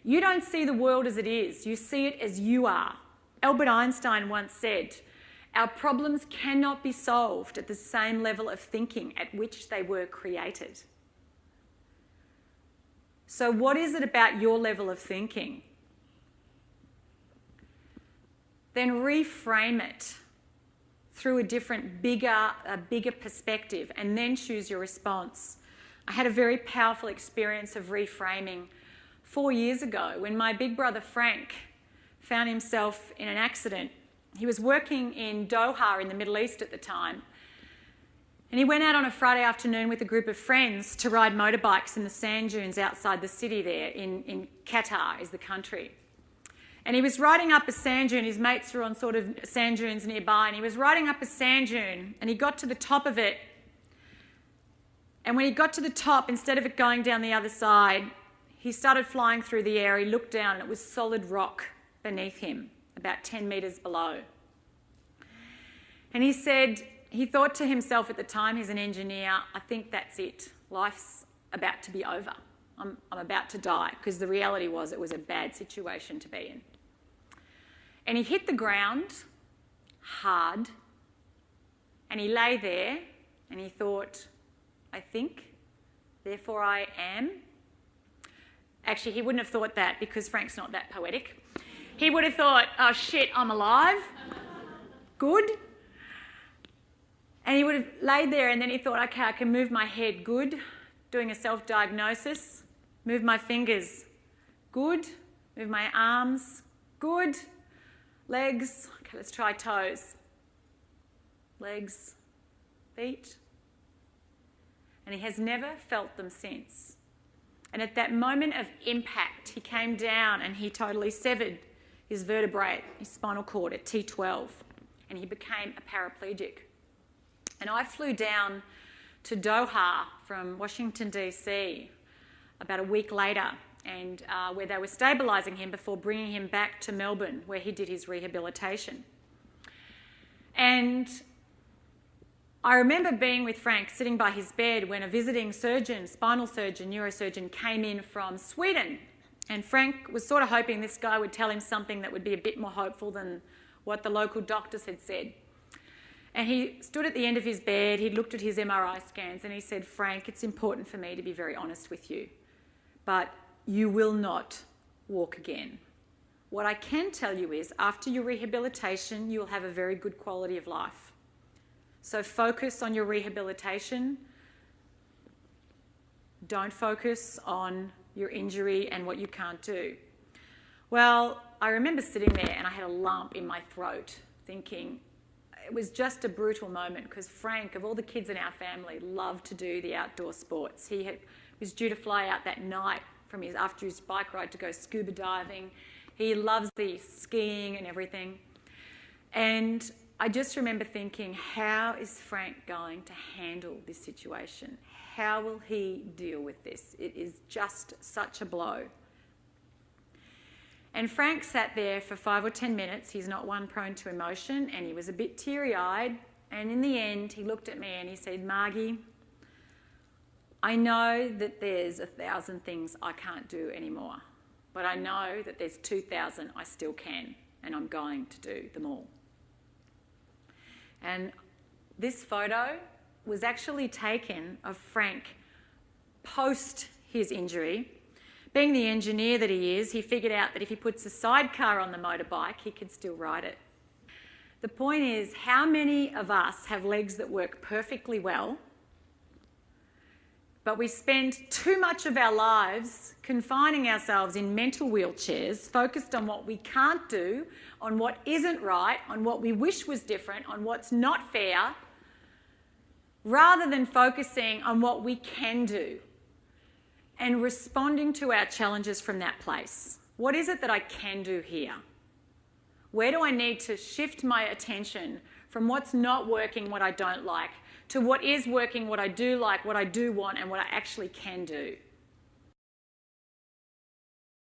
You don't see the world as it is. You see it as you are. Albert Einstein once said, our problems cannot be solved at the same level of thinking at which they were created. So what is it about your level of thinking? Then reframe it through a different, bigger perspective, and then choose your response. I had a very powerful experience of reframing 4 years ago when my big brother Frank found himself in an accident. He was working in Doha in the Middle East at the time, and he went out on a Friday afternoon with a group of friends to ride motorbikes in the sand dunes outside the city there in Qatar is the country. And he was riding up a sand dune. His mates were on sort of sand dunes nearby, and he was riding up a sand dune, and he got to the top of it. And when he got to the top, instead of it going down the other side, he started flying through the air. He looked down, and it was solid rock beneath him, about 10 metres below. And he said, he thought to himself at the time, he's an engineer, I think that's it. Life's about to be over. I'm about to die, because the reality was it was a bad situation to be in. And he hit the ground hard, and he lay there, and he thought, I think, therefore I am. Actually, he wouldn't have thought that, because Frank's not that poetic. He would have thought, oh shit, I'm alive. Good. And he would have laid there, and then he thought, okay, I can move my head. Good. Doing a self-diagnosis. Move my fingers. Good. Move my arms. Good. Legs. Okay, let's try toes. Legs. Feet. And he has never felt them since. And at that moment of impact, he came down and he totally severed his vertebrae, his spinal cord at T12, and he became a paraplegic. And I flew down to Doha from Washington, DC about a week later, and where they were stabilising him before bringing him back to Melbourne, where he did his rehabilitation. And I remember being with Frank, sitting by his bed, when a visiting surgeon, spinal surgeon, neurosurgeon, came in from Sweden. And Frank was sort of hoping this guy would tell him something that would be a bit more hopeful than what the local doctors had said. And he stood at the end of his bed, he looked at his MRI scans, and he said, Frank, it's important for me to be very honest with you, but you will not walk again. What I can tell you is, after your rehabilitation, you'll have a very good quality of life. So focus on your rehabilitation. Don't focus on your injury and what you can't do. Well, I remember sitting there and I had a lump in my throat thinking, it was just a brutal moment, because Frank, of all the kids in our family, loved to do the outdoor sports. He was due to fly out that night after his bike ride to go scuba diving. He loves the skiing and everything. And I just remember thinking, how is Frank going to handle this situation? How will he deal with this? It is just such a blow. And Frank sat there for 5 or 10 minutes. He's not one prone to emotion, and he was a bit teary-eyed. And in the end, he looked at me and he said, Margie, I know that there's 1,000 things I can't do anymore, but I know that there's 2,000 I still can, and I'm going to do them all. And this photo was actually taken of Frank post his injury. Being the engineer that he is, he figured out that if he puts a sidecar on the motorbike, he could still ride it. The point is, how many of us have legs that work perfectly well, but we spend too much of our lives confining ourselves in mental wheelchairs, focused on what we can't do, on what isn't right, on what we wish was different, on what's not fair, rather than focusing on what we can do and responding to our challenges from that place. What is it that I can do here? Where do I need to shift my attention from what's not working, what I don't like, to what is working, what I do like, what I do want, and what I actually can do?